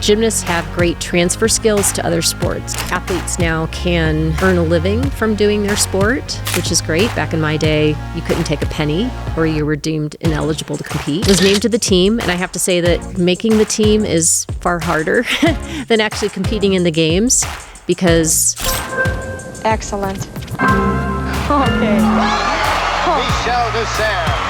Gymnasts have great transfer skills to other sports. Athletes now can earn a living from doing their sport, which is great. Back in my day, you couldn't take a penny or you were deemed ineligible to compete. I was named to the team, and I have to say that making the team is far harder than actually competing in the games because... Excellent. Okay. Dusserre.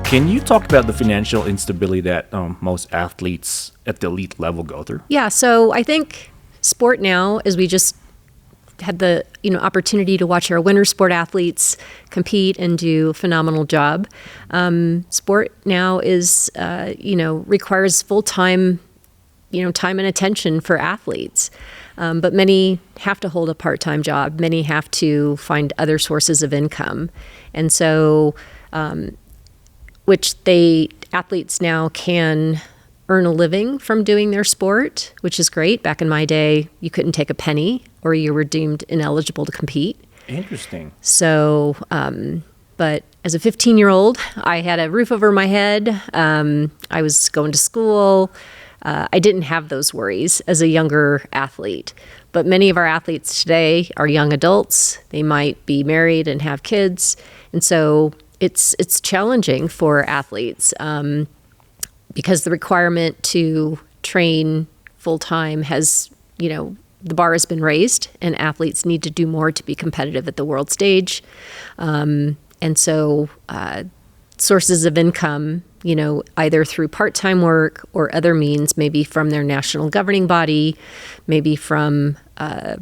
Can you talk about the financial instability that most athletes at the elite level go through? Yeah, so I think sport now, as we just had the opportunity to watch our winter sport athletes compete and do a phenomenal job. Sport now is requires full time, time and attention for athletes. But many have to hold a part-time job. Many have to find other sources of income, and so. Athletes now can earn a living from doing their sport, which is great. Back in my day, you couldn't take a penny or you were deemed ineligible to compete. Interesting. So, but as a 15-year-old, I had a roof over my head. I was going to school. I didn't have those worries as a younger athlete. But many of our athletes today are young adults. They might be married and have kids. And so it's challenging for athletes because the requirement to train full-time has, the bar has been raised and athletes need to do more to be competitive at the world stage. And so sources of income, either through part-time work or other means, maybe from their national governing body, maybe from the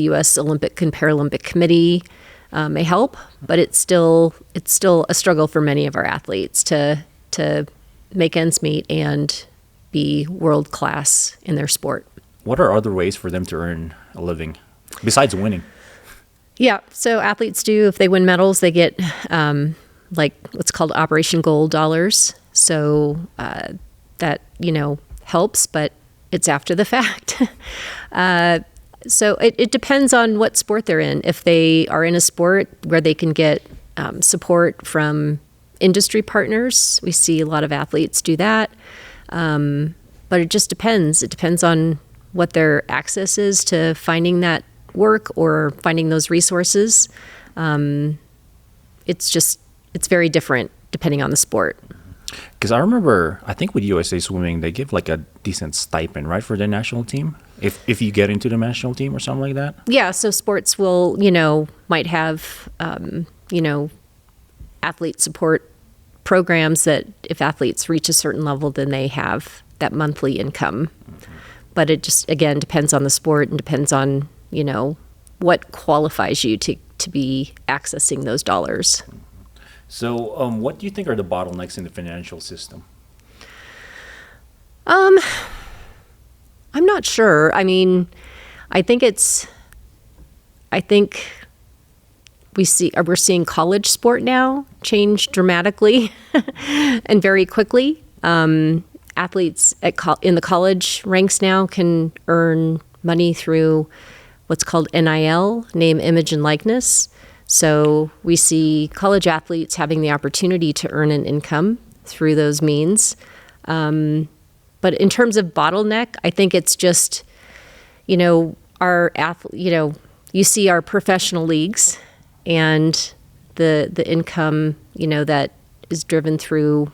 U.S. Olympic and Paralympic Committee, may help, but it's still a struggle for many of our athletes to make ends meet and be world class in their sport. What are other ways for them to earn a living besides winning? Yeah, so athletes do, if they win medals, they get like what's called Operation Gold dollars. So that helps, but it's after the fact. So it depends on what sport they're in. If they are in a sport where they can get support from industry partners, we see a lot of athletes do that. But it just depends. It depends on what their access is to finding that work or finding those resources. It's very different depending on the sport. Because I remember, I think with USA Swimming, they give like a decent stipend, right, for the national team? If you get into the national team or something like that? Yeah, so sports will, might have, athlete support programs that if athletes reach a certain level, then they have that monthly income. Mm-hmm. But it just, again, depends on the sport and depends on, what qualifies you to be accessing those dollars. So what do you think are the bottlenecks in the financial system? I'm not sure. I mean, I think we're seeing college sport now change dramatically and very quickly. Athletes in the college ranks now can earn money through what's called NIL, name, image, and likeness. So we see college athletes having the opportunity to earn an income through those means. But in terms of bottleneck, I think it's just, our you see our professional leagues and the income, that is driven through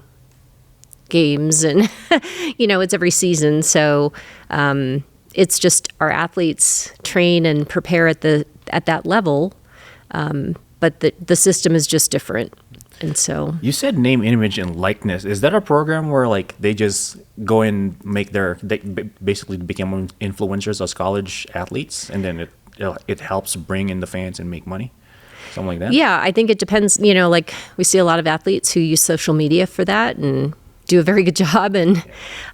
games and, it's every season. So it's just our athletes train and prepare at that level. But the system is just different. And so you said name, image, and likeness. Is that a program where like they just go and they basically become influencers as college athletes, and then it helps bring in the fans and make money, something like that? Yeah, I think it depends. Like we see a lot of athletes who use social media for that and do a very good job. And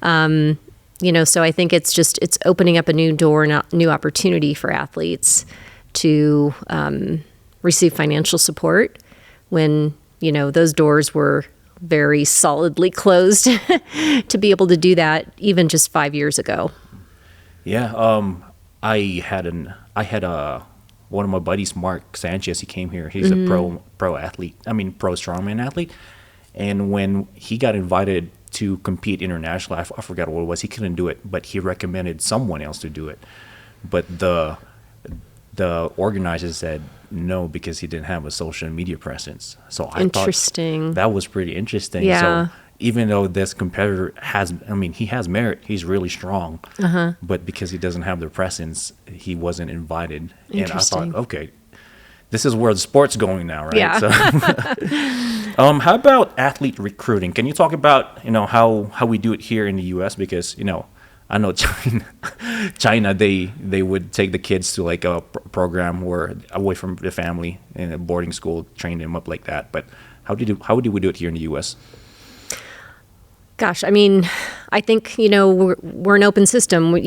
so I think it's opening up a new door, new opportunity for athletes to receive financial support when those doors were very solidly closed to be able to do that even just 5 years ago. Yeah, I had one of my buddies, Mark Sanchez. He came here. He's a pro athlete. Pro strongman athlete, And when he got invited to compete internationally, I forgot what it was. He couldn't do it, but he recommended someone else to do it. But the organizers said no because he didn't have a social media presence. So I Interesting. thought that was pretty interesting. Yeah. So even though this competitor he has merit, he's really strong, but because he doesn't have the presence, he wasn't invited. And I thought, Interesting. okay, this is where the sport's going now, right? Yeah. So, how about athlete recruiting? Can you talk about, how we do it here in the U.S.? Because, I know China, they would take the kids to like a program where away from the family in a boarding school, train them up like that. But how do we do it here in the U.S.? Gosh, I mean, I think, we're an open system.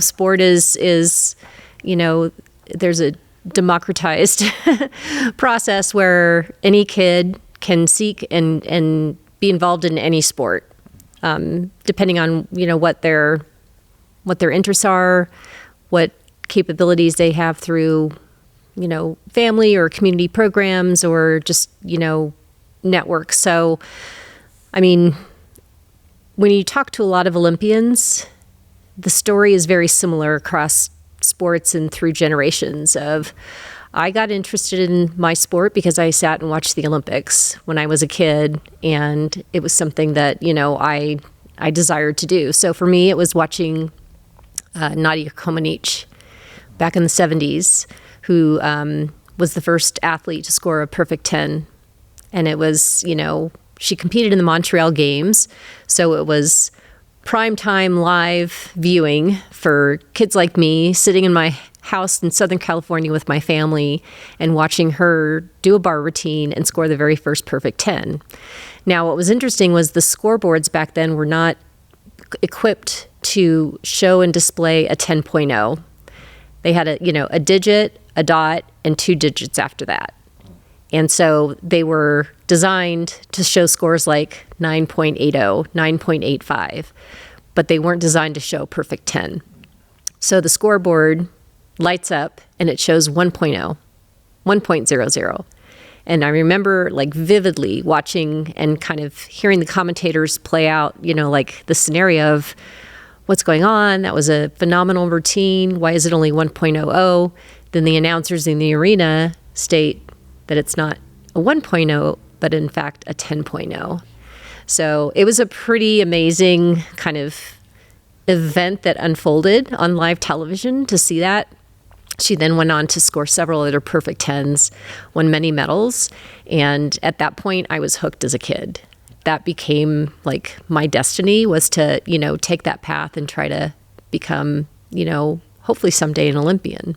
Sport is there's a democratized process where any kid can seek and be involved in any sport, depending on, what their interests are, what capabilities they have through, family or community programs or just, networks. So, I mean, when you talk to a lot of Olympians, the story is very similar across sports and through generations of, I got interested in my sport because I sat and watched the Olympics when I was a kid, and it was something that, I desired to do. So for me, it was watching Nadia Comaneci back in the 70s, who was the first athlete to score a perfect 10. And it was, she competed in the Montreal Games, so it was primetime live viewing for kids like me sitting in my house in Southern California with my family and watching her do a bar routine and score the very first perfect 10. Now, what was interesting was the scoreboards back then were not equipped to show and display a 10.0. They had a digit, a dot, and 2 digits after that. And so they were designed to show scores like 9.80, 9.85, but they weren't designed to show perfect 10. So the scoreboard lights up and it shows 1.0, 1.00. And I remember like vividly watching and kind of hearing the commentators play out, like the scenario of what's going on. That was a phenomenal routine. Why is it only 1.00? Then the announcers in the arena state that it's not a 1.0, but in fact a 10.0. So it was a pretty amazing kind of event that unfolded on live television to see that. She then went on to score several other perfect 10s, won many medals. And at that point, I was hooked as a kid. That became like my destiny, was to, take that path and try to become, hopefully someday an Olympian.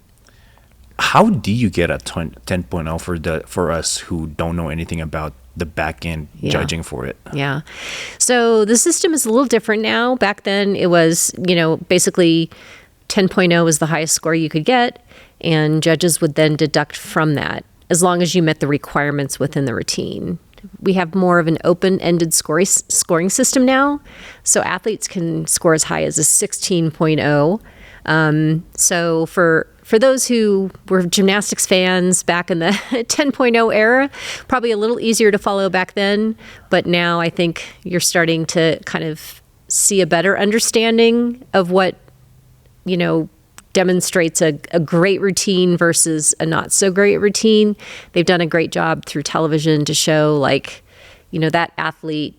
How do you get a 10.0 for us who don't know anything about the back end judging for it? Yeah. So the system is a little different now. Back then it was, basically 10.0 was the highest score you could get, and judges would then deduct from that as long as you met the requirements within the routine. We have more of an open-ended scoring system now, so athletes can score as high as a 16.0. So for those who were gymnastics fans back in the 10.0 era, probably a little easier to follow back then. But now I think you're starting to kind of see a better understanding of what, demonstrates a great routine versus a not so great routine. They've done a great job through television to show that athlete,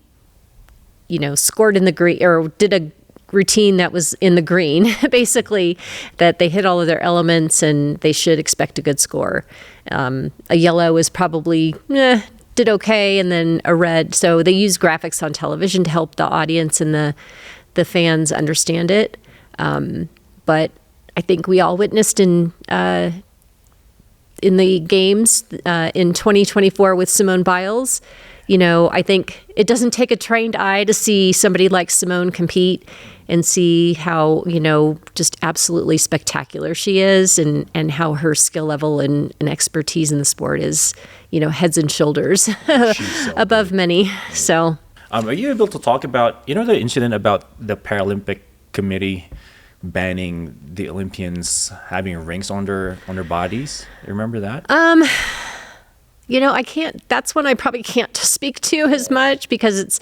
scored in the green or did a routine that was in the green, basically, that they hit all of their elements and they should expect a good score. A yellow is probably did okay, and then a red. So they use graphics on television to help the audience and the fans understand it. But I think we all witnessed in the games in 2024 with Simone Biles. I think it doesn't take a trained eye to see somebody like Simone compete and see how, just absolutely spectacular she is, and how her skill level and expertise in the sport is, heads and shoulders so above many. So, are you able to talk about, the incident about the Paralympic committee banning the Olympians having rings on their bodies? You remember that? I can't, that's one I probably can't speak to as much because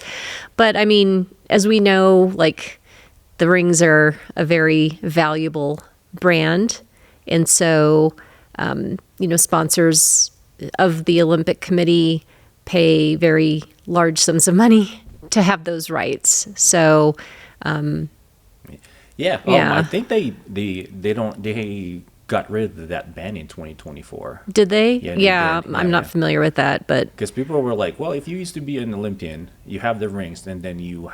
but I mean, as we know, like the rings are a very valuable brand. And so, sponsors of the Olympic Committee pay very large sums of money to have those rights. So, Yeah. Yeah. I think they got rid of that ban in 2024. did they? Yeah, they Yeah, did. I'm not familiar with that, but Because people were like, well, if you used to be an Olympian, you have the rings, and then you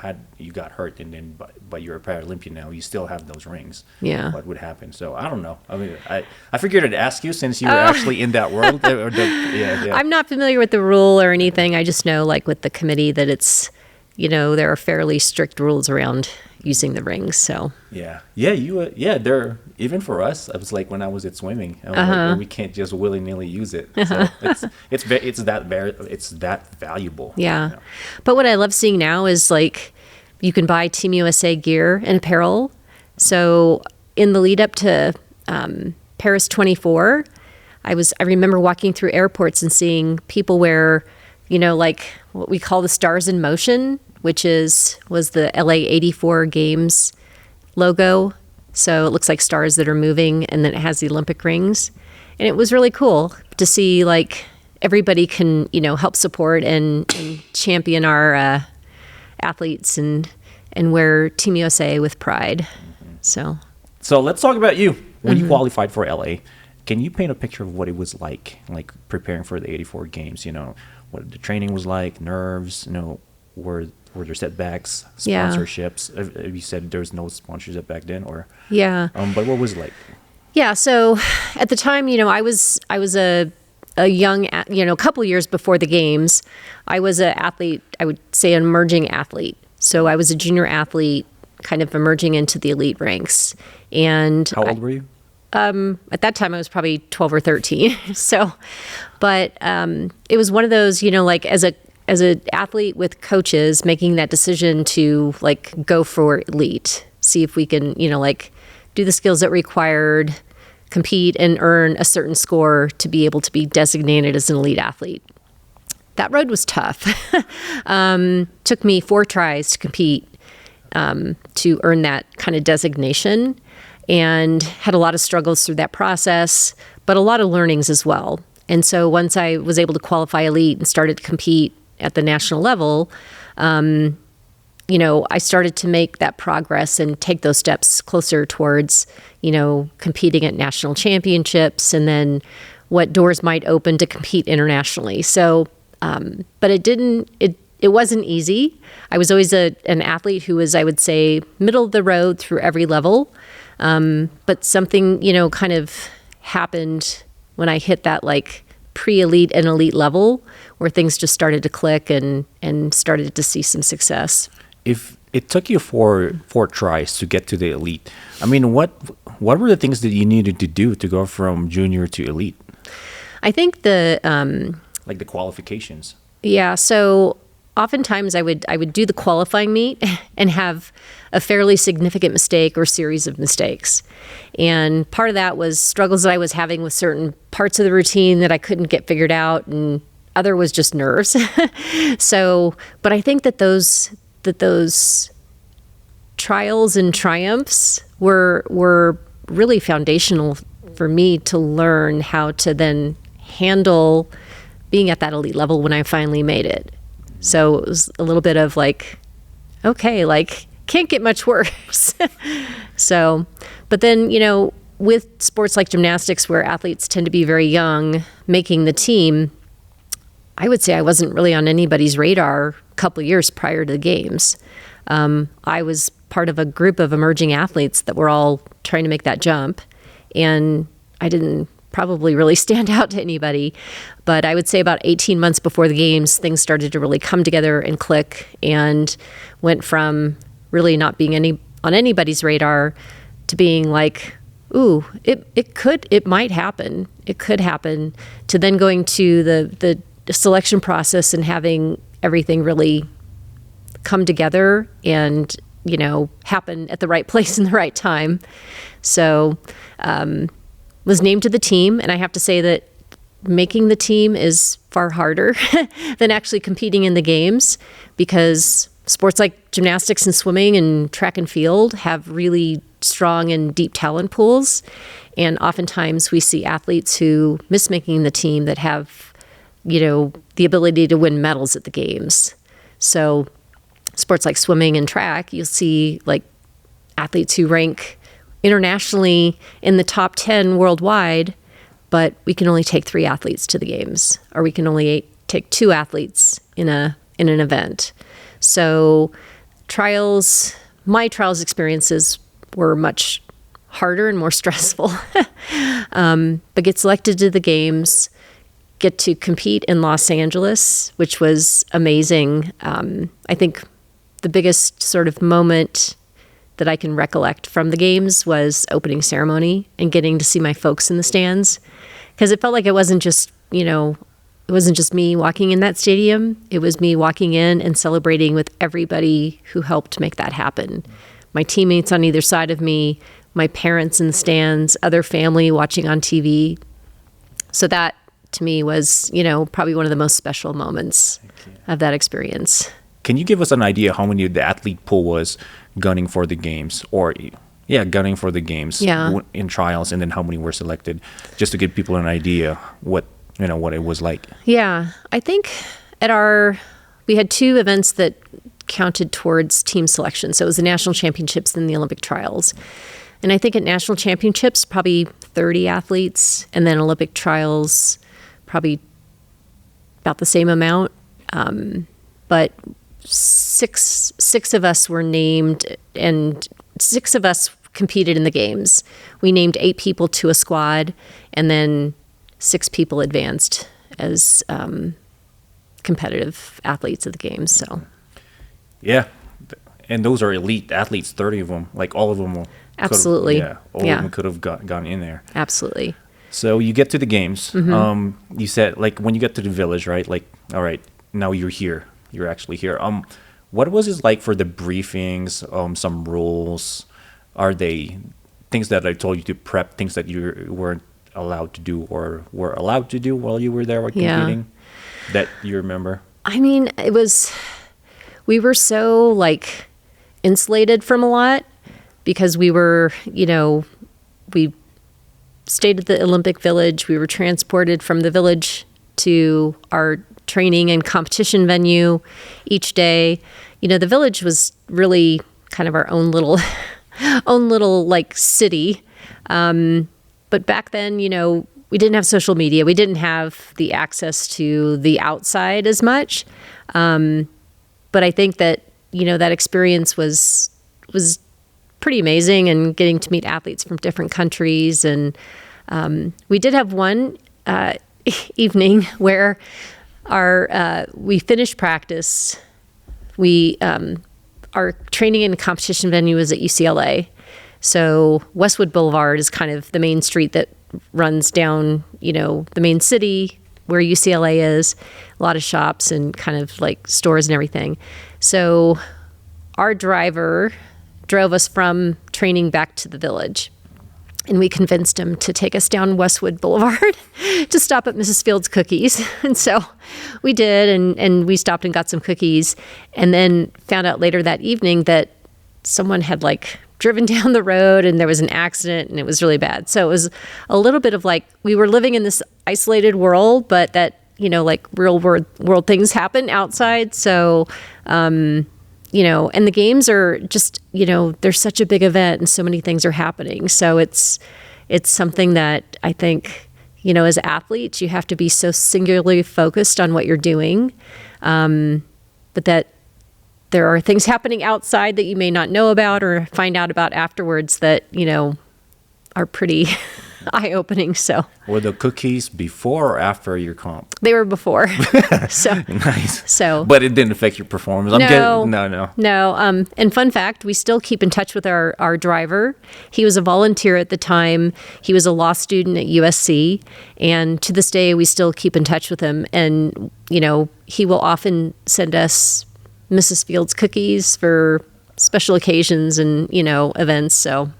got hurt, and then but you're a Paralympian now, you still have those rings. Yeah. What would happen? So I don't know. I mean, I figured I'd ask you since you were actually in that world. Yeah. I'm not familiar with the rule or anything. I just know, like with the committee, that it's, there are fairly strict rules around using the rings. So Yeah. They're even for us. I was like when I was at swimming, I was like, well, we can't just willy nilly use it. So it's that valuable. yeah. you know. But what I love seeing now is like you can buy Team USA gear and apparel. So in the lead up to Paris 24, I remember walking through airports and seeing people wear, like what we call the Stars in Motion, which was the LA 84 Games logo. So it looks like stars that are moving, and then it has the Olympic rings. And it was really cool to see like everybody can, help support and champion our athletes and wear Team USA with pride. So So let's talk about you. When you qualified for LA, can you paint a picture of what it was like preparing for the 84 games? What the training was like, nerves, were there setbacks, Yeah. sponsorships? You said there was no sponsorship back then, or yeah. but what was it like? Yeah, so at the time, I was a young, a couple years before the games, I was an athlete, I would say an emerging athlete. So I was a junior athlete, kind of emerging into the elite ranks. And How old were you? at that time I was probably 12 or 13. So, but it was one of those, like as an athlete with coaches making that decision to like go for elite, see if we can, do the skills that required, compete and earn a certain score to be able to be designated as an elite athlete. That road was tough. Took me 4 tries to compete to earn that kind of designation, and had a lot of struggles through that process, but a lot of learnings as well. And so once I was able to qualify elite and started to compete at the national level, I started to make that progress and take those steps closer towards, competing at national championships, and then what doors might open to compete internationally. So, but it wasn't easy. I was always an athlete who was, I would say, middle of the road through every level. But something, kind of happened when I hit that like pre-elite and elite level where things just started to click and started to see some success. If it took you four tries to get to the elite, I mean, what were the things that you needed to do to go from junior to elite? I think the qualifications. yeah. So oftentimes I would do the qualifying meet and have a fairly significant mistake or series of mistakes, and part of that was struggles that I was having with certain parts of the routine that I couldn't get figured out, and other was just nerves. So, but I think that those trials and triumphs were really foundational for me to learn how to then handle being at that elite level when I finally made it. So it was a little bit of like, okay, like can't get much worse. So, but then, with sports like gymnastics where athletes tend to be very young, making the team, I would say I wasn't really on anybody's radar a couple of years prior to the games. I was part of a group of emerging athletes that were all trying to make that jump, and I didn't probably really stand out to anybody. But I would say about 18 months before the games, things started to really come together and click, and went from really not being on anybody's radar to being like, ooh, it might happen. It could happen, to then going to the selection process and having everything really come together and, happen at the right place in the right time. So, was named to the team. And I have to say that making the team is far harder than actually competing in the games, because sports like gymnastics and swimming and track and field have really strong and deep talent pools. And oftentimes we see athletes who miss making the team that have, the ability to win medals at the games. So sports like swimming and track, you'll see like athletes who rank internationally in the top 10 worldwide, but we can only take 3 athletes to the games, or we can only take 2 athletes in an event. So my trials experiences were much harder and more stressful. But get selected to the games, get to compete in Los Angeles, which was amazing. I think the biggest sort of moment that I can recollect from the games was opening ceremony and getting to see my folks in the stands, because it felt like it wasn't just me walking in that stadium. It was me walking in and celebrating with everybody who helped make that happen. My teammates on either side of me, my parents in the stands, other family watching on TV. So that to me was, probably one of the most special moments of that experience. Can you give us an idea how many the athlete pool was gunning for the games, gunning for the games in trials, and then how many were selected, just to give people an idea what it was like? Yeah, I think we had 2 events that counted towards team selection. So it was the national championships and the Olympic trials. And I think at national championships, probably 30 athletes, and then Olympic trials, probably about the same amount. But six of us were named, and 6 of us competed in the games. We named 8 people to a squad, and then 6 people advanced as competitive athletes at the games. So, yeah, and those are elite athletes. 30 of them, like all of them. Absolutely, all of them could have gone in there. Absolutely. So you get to the games. Mm-hmm. You said, like, when you get to the village, right? Like, all right, now you're here. You're actually here. What was it like for the briefings? Some rules? Are they things that I told you to prep? Things that you weren't allowed to do or were allowed to do while you were there competing? That you remember? I mean, we were so like insulated from a lot, because we were, we stayed at the Olympic Village. We were transported from the village to our training and competition venue each day. The village was really kind of our own little like city. But back then, we didn't have social media. We didn't have the access to the outside as much. But I think that, that experience was pretty amazing, and getting to meet athletes from different countries. And we did have one evening where we finished practice. Our training and competition venue was at UCLA. So Westwood Boulevard is kind of the main street that runs down, the main city where UCLA is, a lot of shops and kind of like stores and everything. So our driver drove us from training back to the village, and we convinced him to take us down Westwood Boulevard to stop at Mrs. Field's Cookies. And so we did, and we stopped and got some cookies, and then found out later that evening that someone had like driven down the road and there was an accident, and it was really bad. So it was a little bit of like, we were living in this isolated world, but that, like real world things happen outside. So, and the games are just, they're such a big event and so many things are happening. So it's something that I think, as athletes, you have to be so singularly focused on what you're doing. But that there are things happening outside that you may not know about or find out about afterwards that, are pretty eye-opening. So were the cookies before or after your comp? They were before. So nice. So, but it didn't affect your performance. No. And fun fact, we still keep in touch with our driver. He was a volunteer at the time. He was a law student at USC, and to this day we still keep in touch with him. And he will often send us Mrs. Field's cookies for special occasions and events. So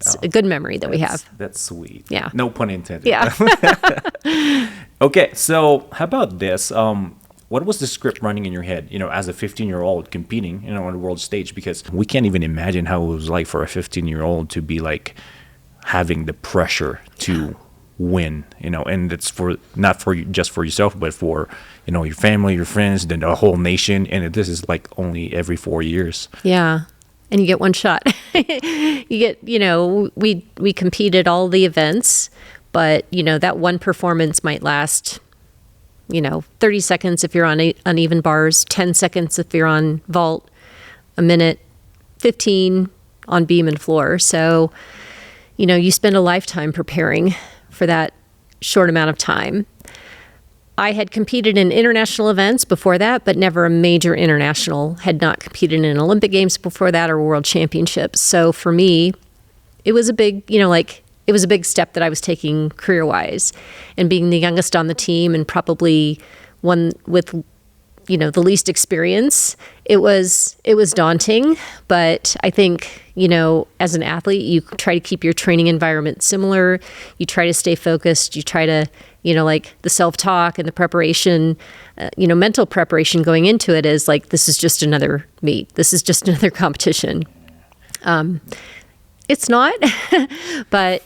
It's a good memory that we have. That's sweet. Yeah. No pun intended. Yeah. Okay, so how about this? What was the script running in your head, as a 15-year-old competing, on the world stage? Because we can't even imagine how it was like for a 15-year-old to be like having the pressure to win, and it's not for just for yourself, but for, your family, your friends, then the whole nation. And this is like only every 4 years. Yeah. And you get one shot. You get, we competed all the events, but, that one performance might last, 30 seconds if you're on uneven bars, 10 seconds if you're on vault, a minute, 15 on beam and floor. So, you spend a lifetime preparing for that short amount of time. I had competed in international events before that, but never a major international. Had not competed in Olympic Games before that or World Championships. So for me, it was a big, it was a big step that I was taking career-wise. And being the youngest on the team and probably one with, the least experience, it was daunting. But I think, as an athlete, you try to keep your training environment similar. You try to stay focused. You try to, like the self-talk and the preparation, mental preparation going into it is like, this is just another meet. This is just another competition. It's not, but,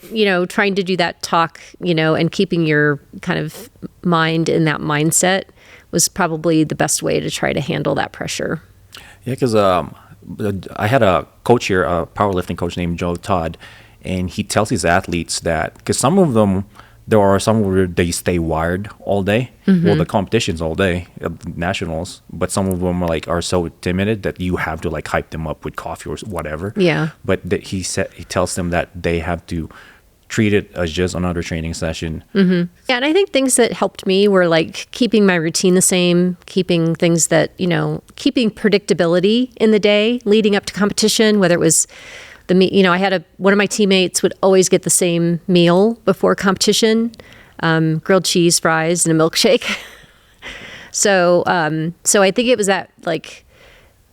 trying to do that talk, and keeping your kind of mind in that mindset was probably the best way to try to handle that pressure. Yeah, because I had a coach here, a powerlifting coach named Joe Todd, and he tells his athletes that, because some of them, there are some where they stay wired all day. Mm-hmm. Well, the competition's all day, nationals, but some of them are so timid that you have to like hype them up with coffee or whatever. Yeah. But he tells them that they have to treat it as just another training session. Mm-hmm. Yeah, and I think things that helped me were like keeping my routine the same, keeping things that, keeping predictability in the day leading up to competition, whether it was I had one of my teammates would always get the same meal before competition, grilled cheese, fries, and a milkshake. So I think it was that like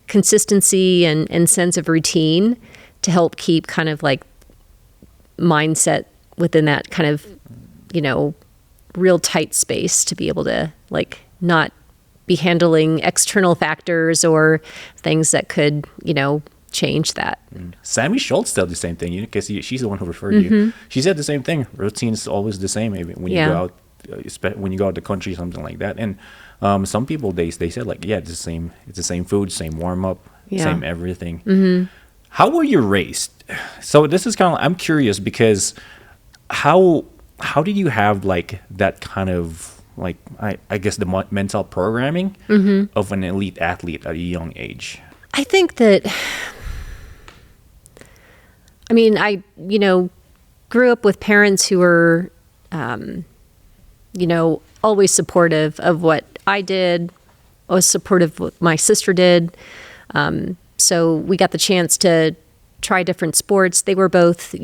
consistency and sense of routine to help keep kind of like mindset within that kind of, real tight space to be able to like not be handling external factors or things that could, change that. Sammy Schultz said the same thing, because she's the one who referred you. She said the same thing. Routine is always the same when you go out, when you go out the country, something like that. And some people they said like, yeah, it's the same food, same warm up, same everything. Mm-hmm. How were you raised? So this is kind of, I'm curious because how did you have like that kind of like I guess the mental programming of an elite athlete at a young age? I think that, I, grew up with parents who were, always supportive of what I did, always supportive of what my sister did. So we got the chance to try different sports. They were both,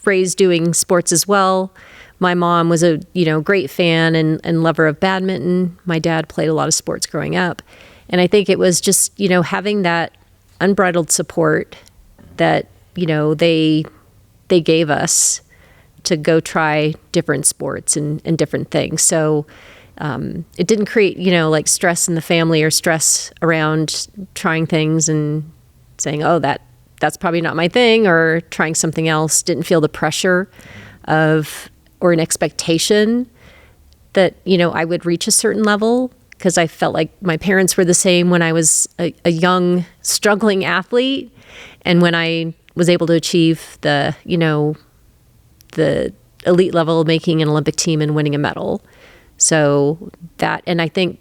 raised doing sports as well. My mom was a, great fan and lover of badminton. My dad played a lot of sports growing up. And I think it was just, having that unbridled support that, they gave us to go try different sports and different things. So it didn't create, like stress in the family or stress around trying things and saying, oh, that's probably not my thing, or trying something else. Didn't feel the pressure of, or an expectation that, I would reach a certain level, because I felt like my parents were the same when I was a young, struggling athlete. And when I was able to achieve the elite level, making an Olympic team and winning a medal. So that, and I think,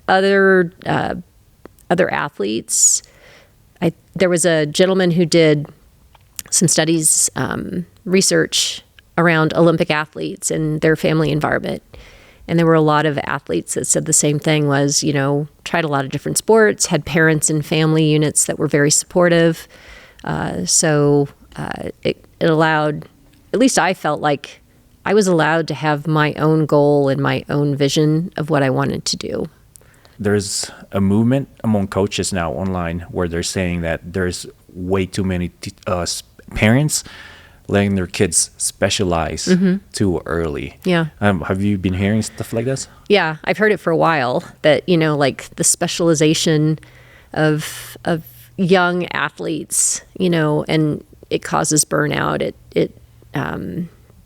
other athletes, there was a gentleman who did some studies, research around Olympic athletes and their family environment. And there were a lot of athletes that said the same thing, was, tried a lot of different sports, had parents and family units that were very supportive. So it allowed, at least I felt like I was allowed to have my own goal and my own vision of what I wanted to do. There's a movement among coaches now online where they're saying that there's way too many parents letting their kids specialize too early. Yeah. Have you been hearing stuff like this? Yeah, I've heard it for a while that, like the specialization of young athletes, and it causes burnout.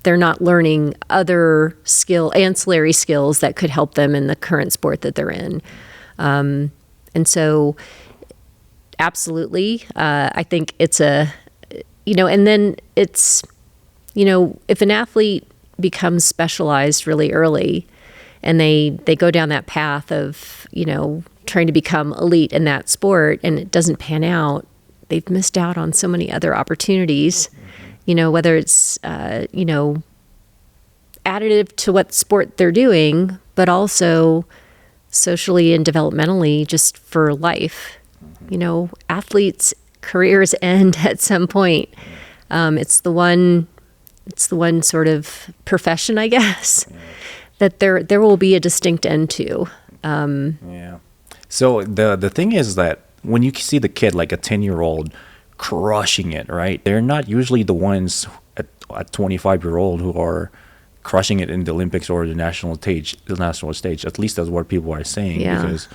They're not learning other ancillary skills that could help them in the current sport that they're in. And so absolutely, I think it's and then it's, if an athlete becomes specialized really early and they go down that path of, trying to become elite in that sport and it doesn't pan out, they've missed out on so many other opportunities, whether it's, additive to what sport they're doing, but also socially and developmentally just for life. Athletes' careers end at some point. It's the one sort of profession, I guess, that there will be a distinct end to. Yeah. So the thing is that when you see the kid, like a 10-year-old, crushing it, right? They're not usually the ones at 25-year-old who are crushing it in the Olympics or the national stage. At least that's what people are saying, because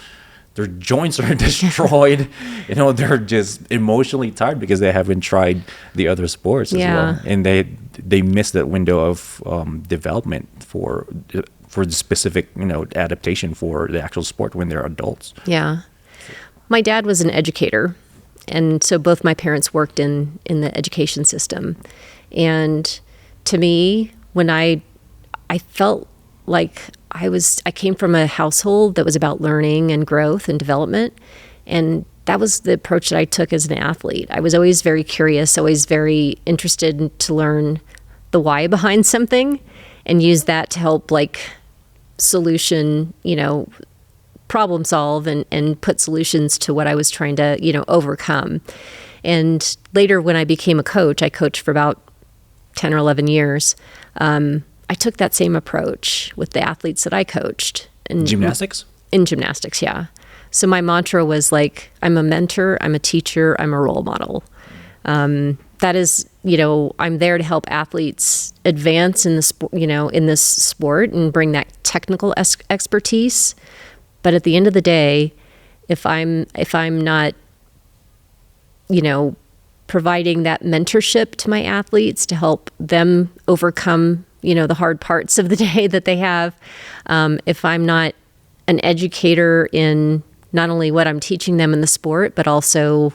their joints are destroyed. They're just emotionally tired because they haven't tried the other sports as well, and they miss that window of development for the specific adaptation for the actual sport when they're adults. Yeah, my dad was an educator, and so both my parents worked in the education system, and to me, when I felt like I came from a household that was about learning and growth and development. And that was the approach that I took as an athlete. I was always very curious, always very interested to learn the why behind something and use that to help solution, problem solve and put solutions to what I was trying to, overcome. And later when I became a coach, I coached for about 10 or 11 years. I took that same approach with the athletes that I coached. Gymnastics? In gymnastics, yeah. So my mantra was I'm a mentor, I'm a teacher, I'm a role model. That is, I'm there to help athletes advance in the sport, in this sport and bring that technical expertise. But at the end of the day, if I'm not, providing that mentorship to my athletes to help them overcome the hard parts of the day that they have. If I'm not an educator in not only what I'm teaching them in the sport, but also,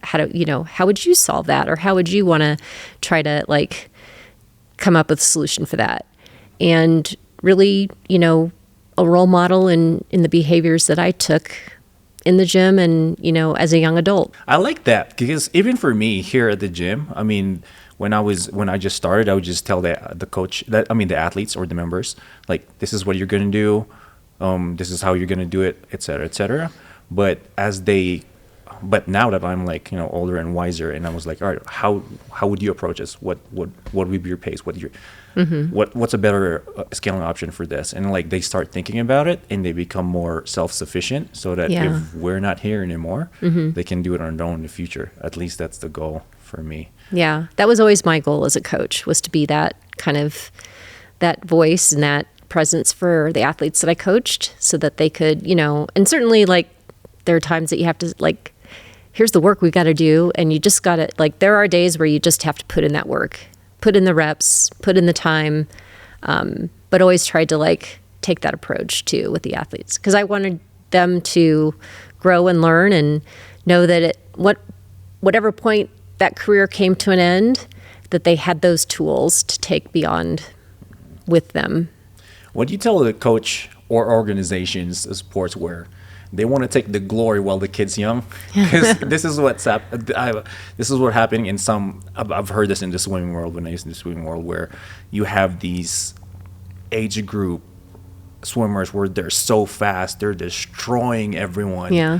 how would you solve that? Or how would you want to try to come up with a solution for that? And really, a role model in the behaviors that I took in the gym and, as a young adult. I like that because even for me here at the gym, when I just started, I would just tell the coach the athletes or the members, this is what you're going to do. This is how you're going to do it, et cetera, et cetera. But now that I'm older and wiser, and I was like, all right, how would you approach this? What would be your pace? What's a better scaling option for this? And they start thinking about it and they become more self-sufficient so that if we're not here anymore, they can do it on their own in the future. At least that's the goal for me. Yeah, that was always my goal as a coach, was to be that kind of that voice and that presence for the athletes that I coached so that they could, and certainly there are times that you have to here's the work we've got to do. And you just got to there are days where you just have to put in that work, put in the reps, put in the time. But always tried to take that approach too with the athletes because I wanted them to grow and learn and know that whatever point that career came to an end, that they had those tools to take beyond with them. What do you tell the coach or organizations of sports where they want to take the glory while the kid's young? Because this is what's this is what happening in some. I've heard this in the swimming world when I used in the swimming world, where you have these age group swimmers where they're so fast, they're destroying everyone. Yeah.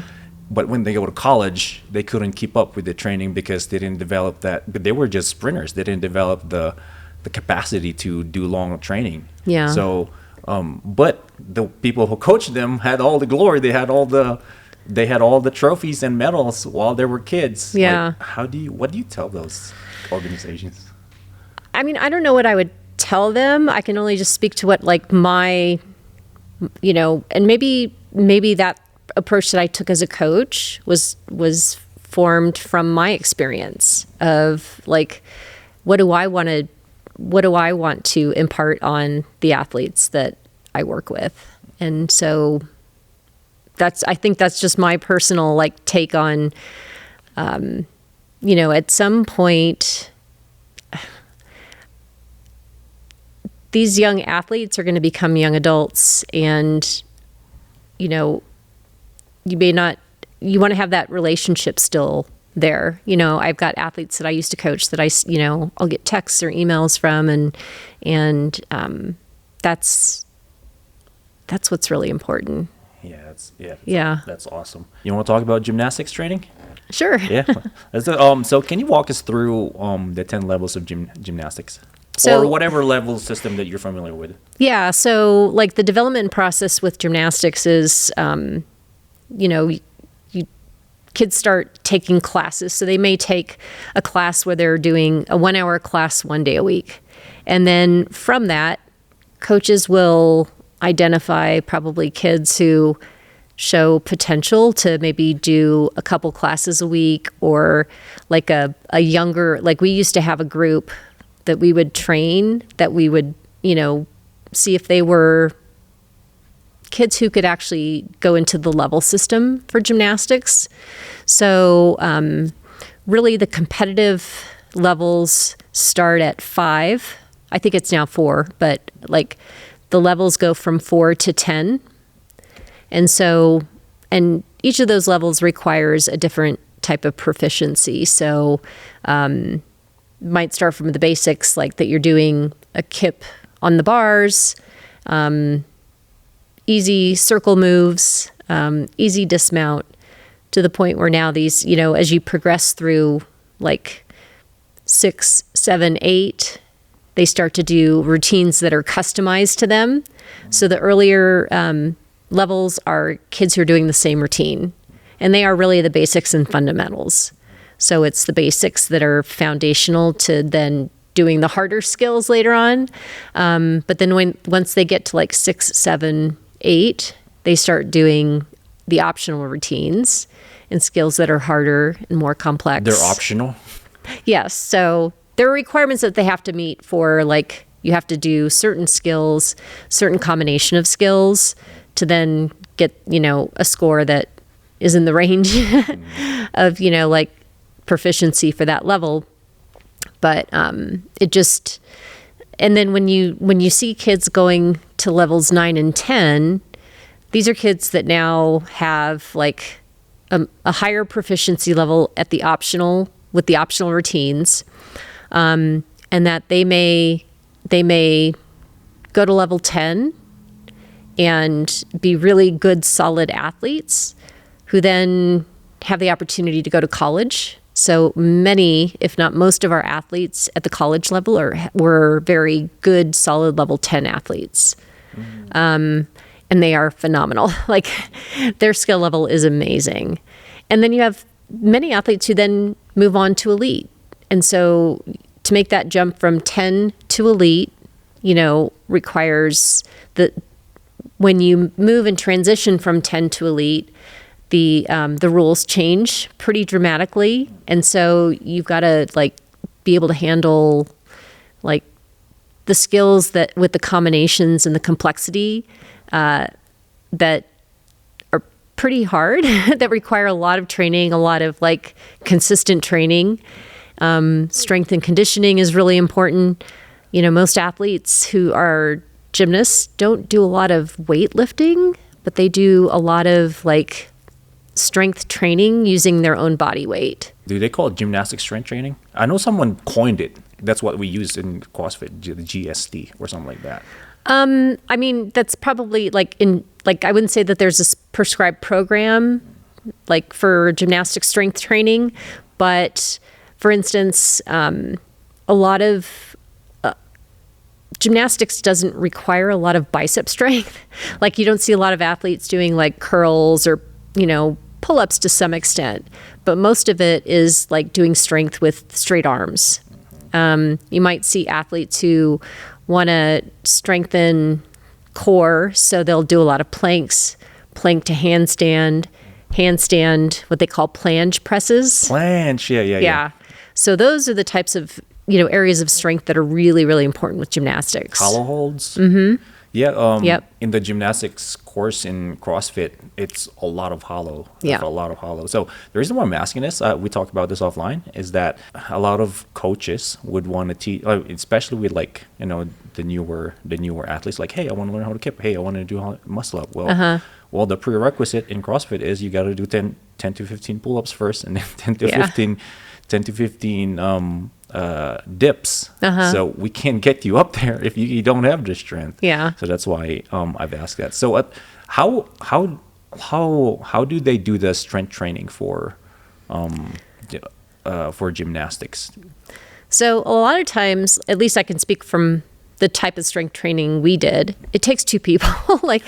But when they go to college, they couldn't keep up with the training because they didn't develop that. But they were just sprinters. They didn't develop the capacity to do long training. Yeah. So, but the people who coached them had all the glory. They had all the they had all the trophies and medals while they were kids. Yeah. Like, what do you tell those organizations? I mean, I don't know what I would tell them. I can only just speak to what like my, and maybe that approach that I took as a coach was formed from my experience of like, what do I want to impart on the athletes that I work with? And so I think that's just my personal like take on, at some point, these young athletes are going to become young adults, and, you want to have that relationship still there. I've got athletes that I used to coach that I'll get texts or emails from, and that's what's really important. Yeah, that's awesome. You want to talk about gymnastics training? Sure. Yeah. So can you walk us through the 10 levels of gymnastics? So, or whatever level system that you're familiar with. Yeah. So like the development process with gymnastics is, kids start taking classes. So they may take a class where they're doing a 1 hour class 1 day a week. And then from that, coaches will identify probably kids who show potential to maybe do a couple classes a week, or like a younger, like we used to have a group that we would train, that we would, see if they were kids who could actually go into the level system for gymnastics. So really the competitive levels start at 5. I think it's now 4, but like the levels go from 4 to 10. And each of those levels requires a different type of proficiency. So might start from the basics, like that you're doing a kip on the bars, easy circle moves, easy dismount, to the point where now these, as you progress through like 6, 7, 8, they start to do routines that are customized to them. So the earlier levels are kids who are doing the same routine, and they are really the basics and fundamentals. So it's the basics that are foundational to then doing the harder skills later on. But then once they get to like 6, 7, 8, they start doing the optional routines and skills that are harder and more complex. They're optional? Yes. So there are requirements that they have to meet for, like, you have to do certain skills, certain combination of skills to then get, a score that is in the range of, like, proficiency for that level. But it just, and then when you see kids going to levels 9 and 10, these are kids that now have like a higher proficiency level at the optional, with the optional routines, and that they may go to level 10 and be really good, solid athletes who then have the opportunity to go to college. So many, if not most of our athletes at the college level were very good, solid level 10 athletes. And they are phenomenal. Like, their skill level is amazing. And then you have many athletes who then move on to elite. And so to make that jump from 10 to elite, requires that when you move and transition from 10 to elite, the rules change pretty dramatically. And so you've got to like be able to handle like the skills that with the combinations and the complexity that are pretty hard, that require a lot of training, a lot of like consistent training. Strength and conditioning is really important. Most athletes who are gymnasts don't do a lot of weightlifting, but they do a lot of like strength training using their own body weight. Do they call it gymnastic strength training? I know someone coined it. That's what we use in CrossFit, the GST or something like that. I mean, that's probably like I wouldn't say that there's a prescribed program like for gymnastic strength training, but for instance, a lot of gymnastics doesn't require a lot of bicep strength. Like, you don't see a lot of athletes doing like curls or, pull-ups to some extent, but most of it is like doing strength with straight arms. You might see athletes who want to strengthen core, so they'll do a lot of planks, plank to handstand, what they call planche presses. Planche, yeah. So those are the types of, areas of strength that are really, really important with gymnastics. Hollow holds. Mm-hmm. Yeah. Yep. In the gymnastics course in CrossFit, it's a lot of hollow. Yeah. A lot of hollow. So the reason why I'm asking this, we talked about this offline, is that a lot of coaches would want to teach, especially with the newer athletes, like, hey, I want to learn how to kip. Hey, I want to do muscle up. Well, the prerequisite in CrossFit is you got to do 10 to 15 pull-ups first, and then 10 to 15 dips. So we can't get you up there if you don't have the strength. Yeah. So that's why I've asked that. So how do they do the strength training for gymnastics? So a lot of times, at least I can speak from the type of strength training we did, it takes two people. Like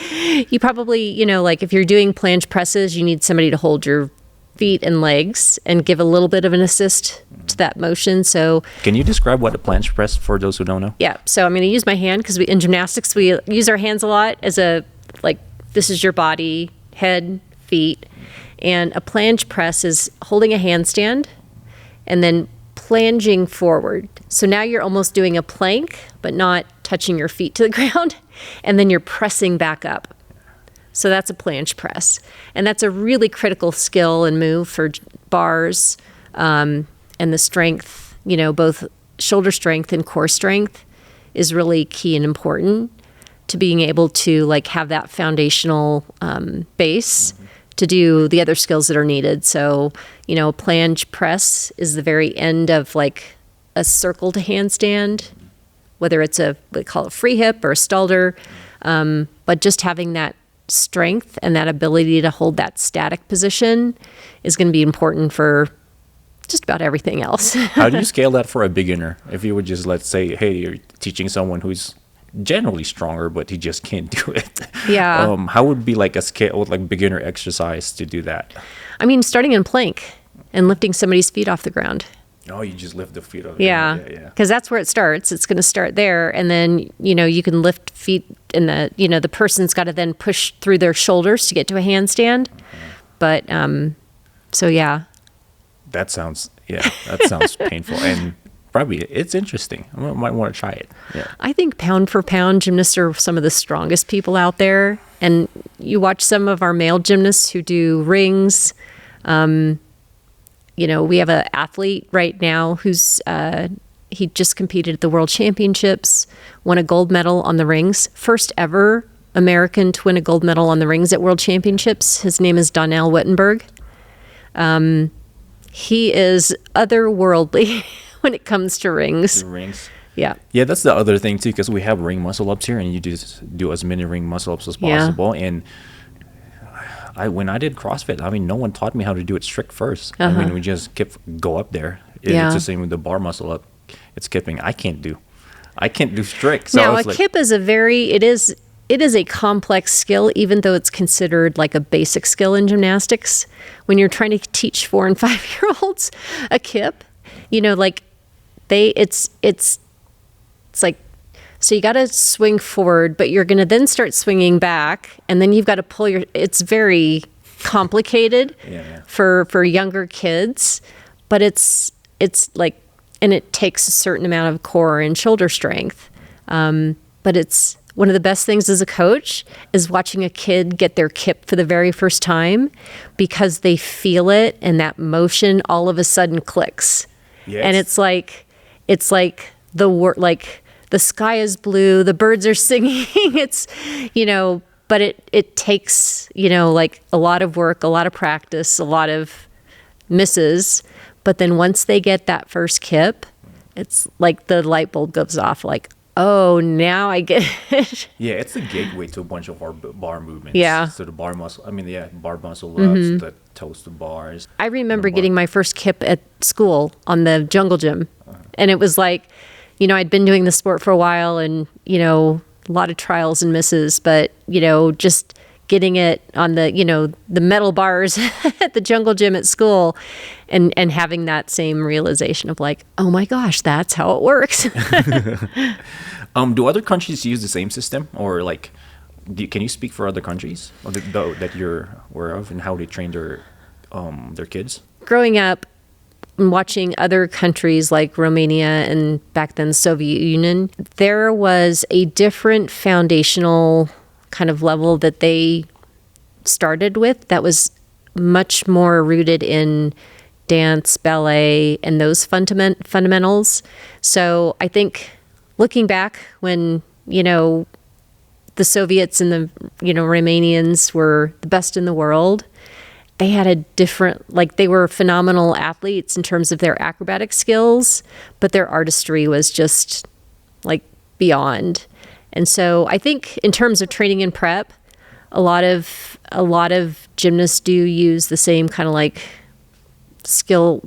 you probably, like if you're doing planche presses, you need somebody to hold your feet and legs and give a little bit of an assist to that motion. So can you describe what a planche press for those who don't know? Yeah. So I'm going to use my hand because in gymnastics, we use our hands a lot as this is your body, head, feet. And a planche press is holding a handstand and then plunging forward. So now you're almost doing a plank, but not touching your feet to the ground. And then you're pressing back up. So that's a planche press. And that's a really critical skill and move for bars and the strength, both shoulder strength and core strength is really key and important to being able to have that foundational base to do the other skills that are needed. So, a planche press is the very end of a circle to handstand, whether it's we call it free hip or a stalder, but just having that strength and that ability to hold that static position is going to be important for just about everything else. How do you scale that for a beginner? If you would just, let's say, hey, you're teaching someone who's generally stronger, but he just can't do it. Yeah. How would be a scale, beginner exercise to do that? I mean, starting in plank and lifting somebody's feet off the ground. Oh, you just lift the feet off the ground. Yeah. Because that's where it starts. It's going to start there. And then, you can lift feet and the person's got to then push through their shoulders to get to a handstand. But, so yeah. That sounds painful. And probably it's interesting. I might want to try it. Yeah. I think pound for pound, gymnasts are some of the strongest people out there. And you watch some of our male gymnasts who do rings. We have an athlete right now who's he just competed at the World Championships, won a gold medal on the rings. First ever American to win a gold medal on the rings at World Championships. His name is Donnell Wittenberg. He is otherworldly when it comes to rings. The rings. Yeah. Yeah, that's the other thing too, because we have ring muscle ups here, and you just do as many ring muscle ups as possible. Yeah. And when I did CrossFit, no one taught me how to do it strict first. We just go up there. It's the same with the bar muscle up. It's kipping. I can't do strict. So now kip is it is a complex skill, even though it's considered like a basic skill in gymnastics. When you're trying to teach 4 and 5-year-olds a kip, it's like, so you got to swing forward, but you're going to then start swinging back, and then you've got to pull it's very complicated for younger kids, but it's like, and it takes a certain amount of core and shoulder strength. But it's one of the best things as a coach is watching a kid get their kip for the very first time, because they feel it and that motion all of a sudden clicks. Yes. And it's like the sky is blue, the birds are singing. It's, but it takes, a lot of work, a lot of practice, a lot of misses. But then once they get that first kip, it's like the light bulb goes off, oh, now I get it. Yeah, it's the gateway to a bunch of our bar movements. Yeah. So the bar muscle, bar muscle ups, the toes to bars. I remember getting my first kip at school on the jungle gym. And it was like, I'd been doing the sport for a while and, a lot of trials and misses, but, just getting it on the, the metal bars at the jungle gym at school and having that same realization of like, oh my gosh, that's how it works. Do other countries use the same system, or like, can you speak for other countries that you're aware of, and how they train their kids? Growing up and watching other countries like Romania and back then Soviet Union, there was a different foundational kind of level that they started with that was much more rooted in dance, ballet, and those fundamentals. So I think looking back when, the Soviets and the, Romanians were the best in the world, they had a different, they were phenomenal athletes in terms of their acrobatic skills, but their artistry was just beyond. And so I think in terms of training and prep, a lot of gymnasts do use the same kind of skill,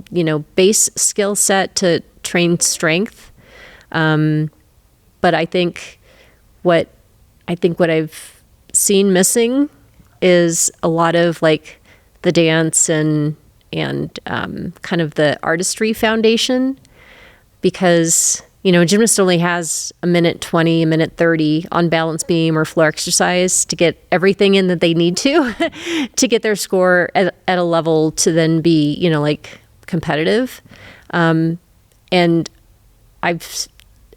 base skill set to train strength. But I think what I've seen missing is a lot of the dance and kind of the artistry foundation, because a gymnast only has a minute 20, a minute 30 on balance beam or floor exercise to get everything in that they need to get their score at a level to then be competitive. And I've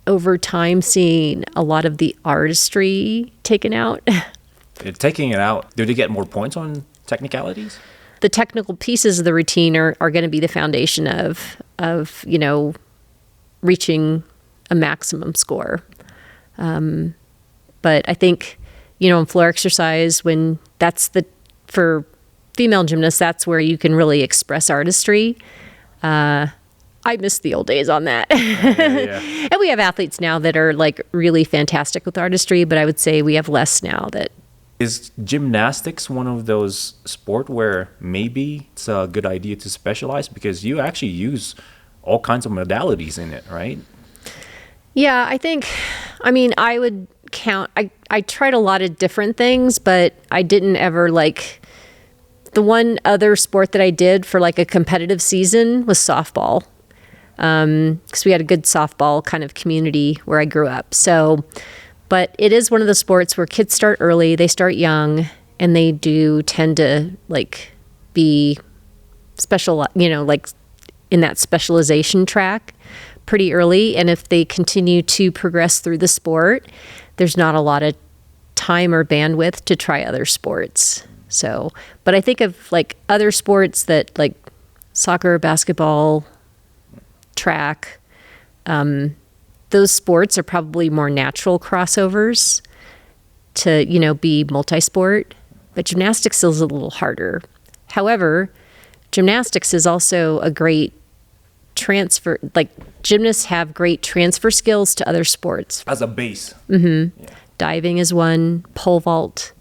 over time seen a lot of the artistry taken out. Taking it out, do they get more points on technicalities? The technical pieces of the routine are going to be the foundation of reaching a maximum score. But I think, in floor exercise, when for female gymnasts, that's where you can really express artistry. I miss the old days on that. Yeah. And we have athletes now that are really fantastic with artistry, but I would say we have less now that. Is gymnastics one of those sport where maybe it's a good idea to specialize, because you actually use all kinds of modalities in it, right? Yeah, I would count, I tried a lot of different things, but I didn't ever the one other sport that I did for a competitive season was softball. Because we had a good softball kind of community where I grew up. So, but it is one of the sports where kids start early, they start young, and they do tend to be special, in that specialization track pretty early. And if they continue to progress through the sport, there's not a lot of time or bandwidth to try other sports. So, but I think of other sports that soccer, basketball, track, those sports are probably more natural crossovers to, be multi-sport, but gymnastics is a little harder. However, gymnastics is also a great transfer, gymnasts have great transfer skills to other sports. As a base. Mm-hmm. Yeah. Diving is one, pole vault,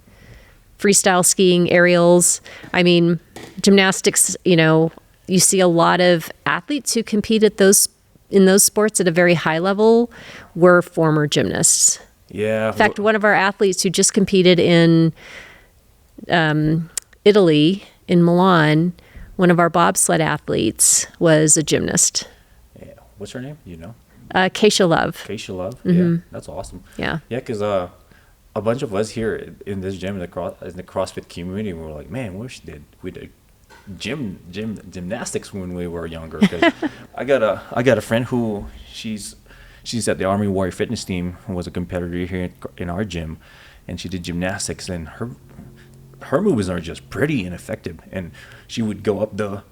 freestyle skiing, aerials. Gymnastics, you see a lot of athletes who compete in those sports at a very high level were former gymnasts. Yeah. In fact, one of our athletes who just competed in Italy, in Milan, one of our bobsled athletes was a gymnast. Yeah. What's her name? Keisha Love. Keisha Love? Mm-hmm. Yeah, that's awesome. Yeah. Yeah, because a bunch of us here in this gym, in the CrossFit community, we were like, man, we did gymnastics when we were younger. Cause I got a friend who she's at the Army Warrior Fitness team, who was a competitor here in our gym, and she did gymnastics, and her moves are just pretty and effective, and she would go up the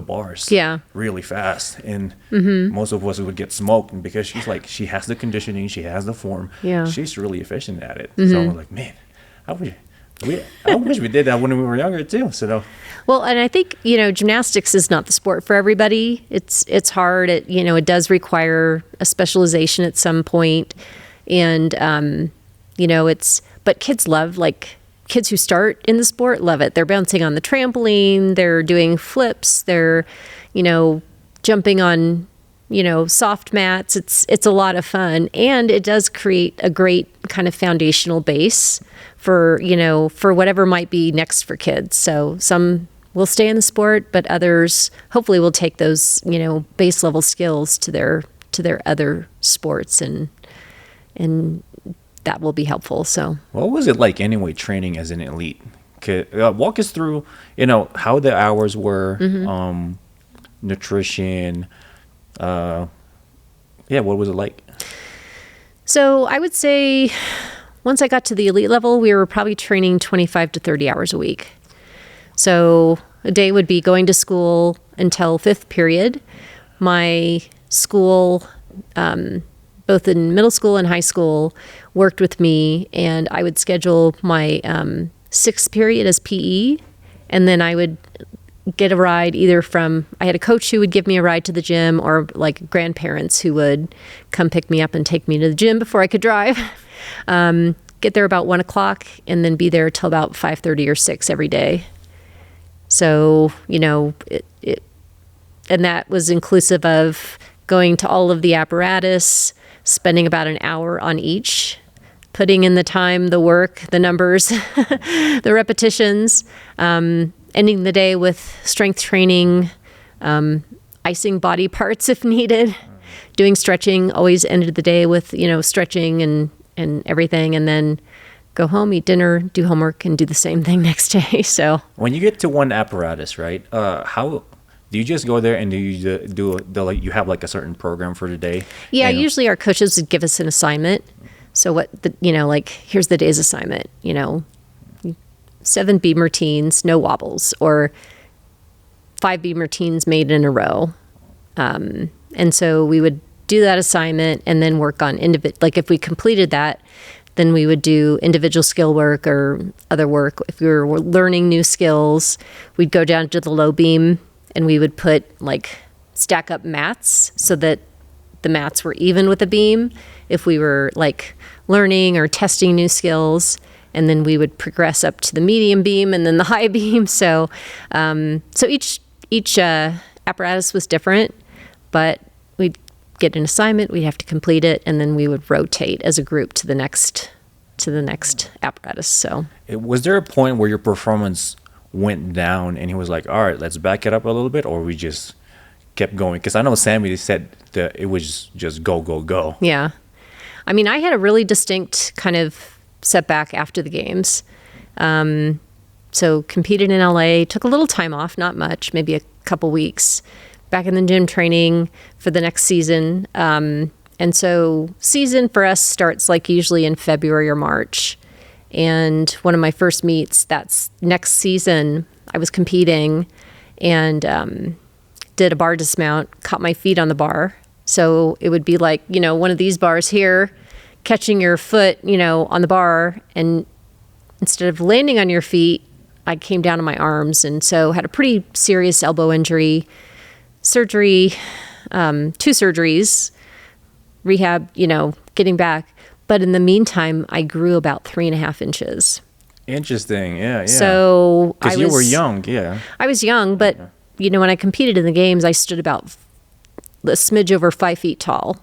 bars really fast, and most of us would get smoked, and because she has the conditioning, she has the form, she's really efficient at it. So I'm like, man, I wish we did that when we were younger too. So well, and I think gymnastics is not the sport for everybody. It's hard. It does require a specialization at some point, and but kids love kids who start in the sport love it. They're bouncing on the trampoline, they're doing flips, they're jumping on soft mats. It's a lot of fun, and it does create a great kind of foundational base for whatever might be next for kids. So some will stay in the sport, but others hopefully will take those, base level skills to their other sports, and that will be helpful. So What was it like anyway, training as an elite? Walk us through, how the hours were, nutrition. What was it like? So I would say once I got to the elite level, we were probably training 25 to 30 hours a week. So a day would be going to school until fifth period. My school, both in middle school and high school, worked with me, and I would schedule my sixth period as PE, and then I would get a ride either I had a coach who would give me a ride to the gym, or like grandparents who would come pick me up and take me to the gym before I could drive. Get there about 1:00 and then be there till about 5:30 or 6 every day. So, and that was inclusive of going to all of the apparatus, spending about an hour on each, putting in the time, the work, the numbers, the repetitions, ending the day with strength training, icing body parts if needed, doing stretching, always ended the day with, stretching and everything, and then go home, eat dinner, do homework, and do the same thing next day. So When you get to one apparatus, right? How do you just go there, and do you you have like a certain program for the day? yeah, usually our coaches would give us an assignment. So here's the day's assignment, 7 beam routines, no wobbles, or 5 beam routines made in a row. And so we would do that assignment and then work on if we completed that, then we would do individual skill work or other work. If we were learning new skills, we'd go down to the low beam and we would put stack up mats so that the mats were even with the beam if we were learning or testing new skills. And then we would progress up to the medium beam and then the high beam. So each apparatus was different, but we'd get an assignment, we'd have to complete it, and then we would rotate as a group to the next apparatus. So Was there a point where your performance went down and he was like, all right, let's back it up a little bit, or we just kept going? Because I know Sammy said that it was just go, go, go. yeah. I mean, I had a really distinct kind of setback after the games. So competed in LA, took a little time off, not much, maybe a couple weeks, back in the gym training for the next season. And so season for us starts usually in February or March. And one of my first meets, that's next season, I was competing and did a bar dismount, caught my feet on the bar. So it would be one of these bars here, catching your foot, on the bar, and instead of landing on your feet, I came down on my arms, and so had a pretty serious elbow injury, surgery, 2 surgeries, rehab, getting back. But in the meantime, I grew about 3.5 inches. Interesting. Yeah. So because you were young. Yeah. I was young, but when I competed in the games, I stood about a smidge over 5 feet tall.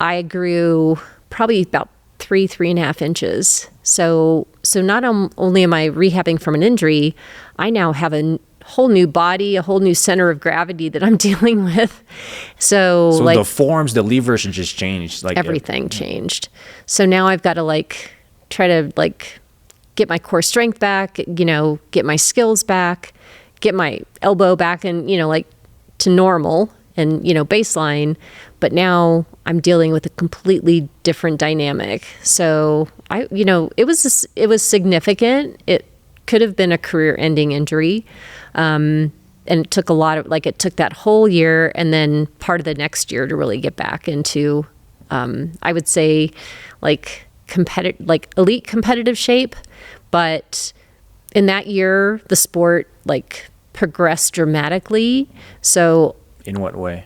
I grew probably about 3.5 inches. So not only am I rehabbing from an injury, I now have a whole new body, a whole new center of gravity that I'm dealing with. So the forms, the levers just changed. Everything changed. So now I've got to try to get my core strength back, get my skills back, get my elbow back and, to normal and, baseline. But now I'm dealing with a completely different dynamic. So it was significant. It could have been a career-ending injury. And it took a lot of, it took that whole year and then part of the next year to really get back into, I would say, elite competitive shape. But in that year, the sport, progressed dramatically. So in what way?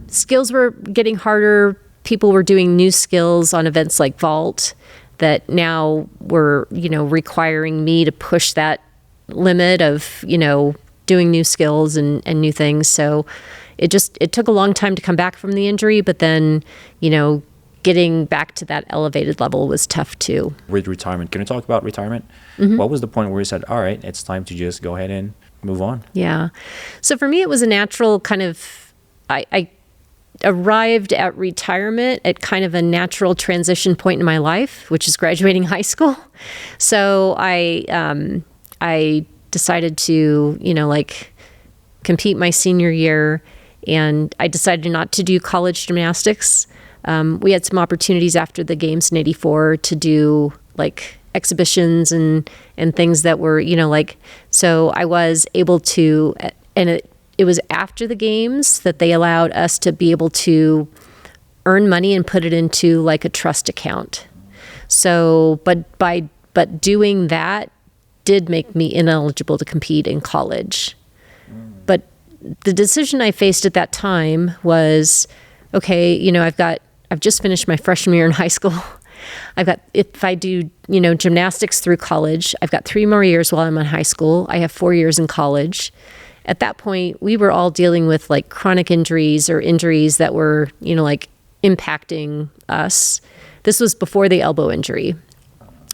Skills were getting harder. People were doing new skills on events like vault that now were, requiring me to push that limit of, doing new skills and new things. So it took a long time to come back from the injury, but then, getting back to that elevated level was tough too. With retirement, can you talk about retirement? What was the point where you said, all right, it's time to just go ahead and move on? Yeah. So for me, it was a natural kind of, I arrived at retirement at kind of a natural transition point in my life, which is graduating high school. So I decided to, compete my senior year, and I decided not to do college gymnastics. We had some opportunities after the games in '84 to do exhibitions and things that were, so I was able to, and it was after the games that they allowed us to be able to earn money and put it into a trust account. So, but doing that did make me ineligible to compete in college. But the decision I faced at that time was, okay, I've just finished my freshman year in high school. If I do, gymnastics through college, I've got 3 more years while I'm in high school. I have 4 years in college. At that point, we were all dealing with chronic injuries or injuries that were, impacting us. This was before the elbow injury.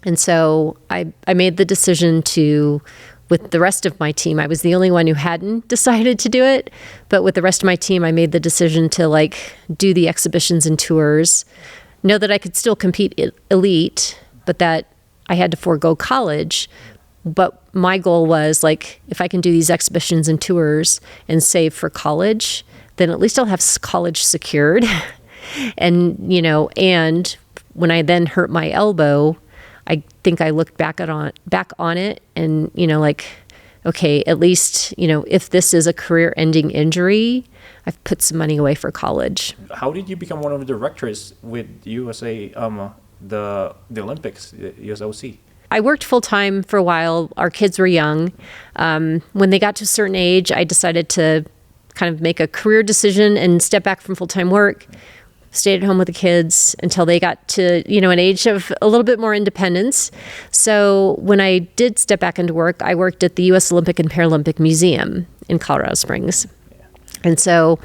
And so I made the decision to, with the rest of my team, I was the only one who hadn't decided to do it, but with the rest of my team, I made the decision to do the exhibitions and tours, know that I could still compete elite, but that I had to forego college. But my goal was if I can do these exhibitions and tours and save for college, then at least I'll have college secured. And, and when I then hurt my elbow, I think I looked back on it and, okay, at least, if this is a career-ending injury, I've put some money away for college. How did you become one of the directors with USA, the Olympics, USOC? I worked full-time for a while. Our kids were young. When they got to a certain age, I decided to kind of make a career decision and step back from full-time work. Stayed at home with the kids until they got to, an age of a little bit more independence. So when I did step back into work, I worked at the U.S. Olympic and Paralympic Museum in Colorado Springs. And so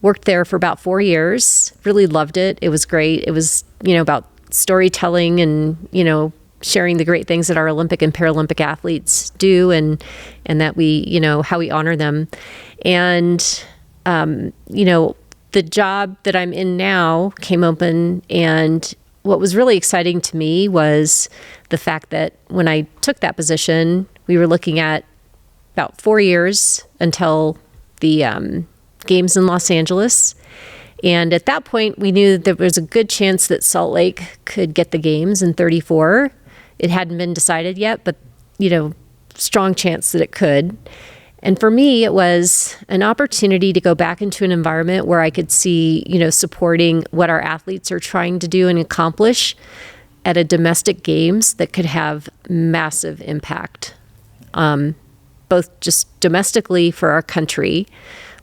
worked there for about 4 years, really loved it. It was great. It was, about storytelling and, sharing the great things that our Olympic and Paralympic athletes do and that we, how we honor them. And, the job that I'm in now came open, and what was really exciting to me was the fact that when I took that position, we were looking at about 4 years until the games in Los Angeles. And at that point, we knew that there was a good chance that Salt Lake could get the games in '34. It hadn't been decided yet, but, strong chance that it could. And for me, it was an opportunity to go back into an environment where I could see, supporting what our athletes are trying to do and accomplish at a domestic games that could have massive impact, both just domestically for our country,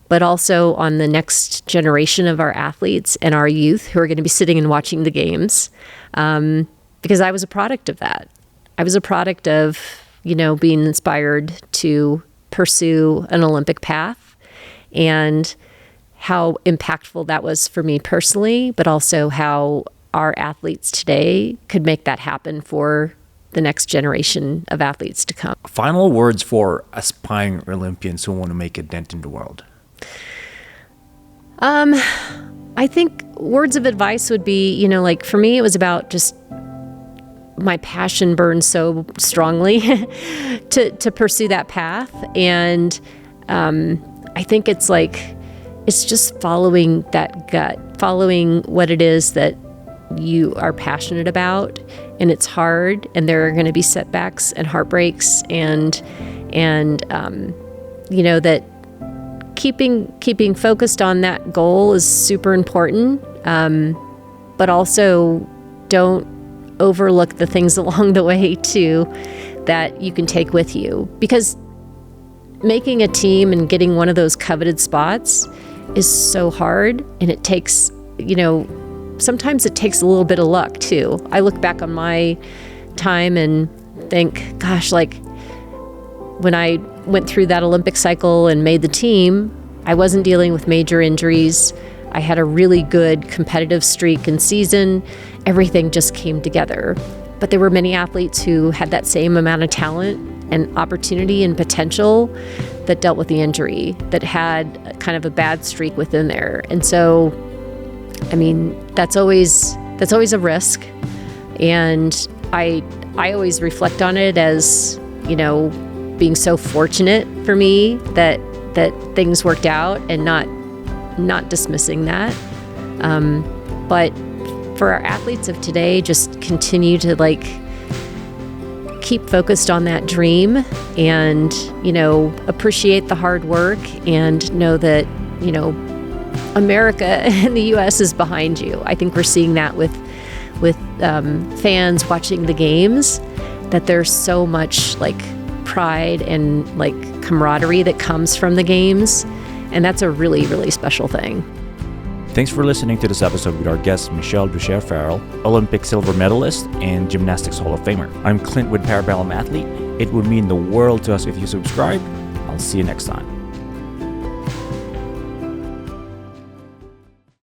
but also on the next generation of our athletes and our youth who are going to be sitting and watching the games, because I was a product of that. I was a product of, being inspired to pursue an Olympic path, and how impactful that was for me personally, but also how our athletes today could make that happen for the next generation of athletes to come. Final words for aspiring Olympians who want to make a dent in the world. I think words of advice would be, for me, it was about just my passion burned so strongly to pursue that path. And I think it's just following that gut, following what it is that you are passionate about. And it's hard, and there are going to be setbacks and heartbreaks, and that keeping focused on that goal is super important. But also don't overlook the things along the way too that you can take with you, because making a team and getting one of those coveted spots is so hard, and it takes, sometimes it takes a little bit of luck too. I look back on my time and think, gosh, when I went through that Olympic cycle and made the team, I wasn't dealing with major injuries. I had a really good competitive streak and season. Everything just came together. But there were many athletes who had that same amount of talent and opportunity and potential that dealt with the injury, that had kind of a bad streak within there. And so, I mean, that's always a risk. And I always reflect on it as, being so fortunate for me that things worked out, and not dismissing that. But for our athletes of today, just continue to keep focused on that dream, and, appreciate the hard work, and know that, America and the U.S. is behind you. I think we're seeing that with fans watching the games, that there's so much pride and camaraderie that comes from the games. And that's a really, really special thing. Thanks for listening to this episode with our guest, Michelle Dusserre Farrell, Olympic silver medalist and Gymnastics Hall of Famer. I'm Clint with Paralympic Athlete. It would mean the world to us if you subscribe. I'll see you next time.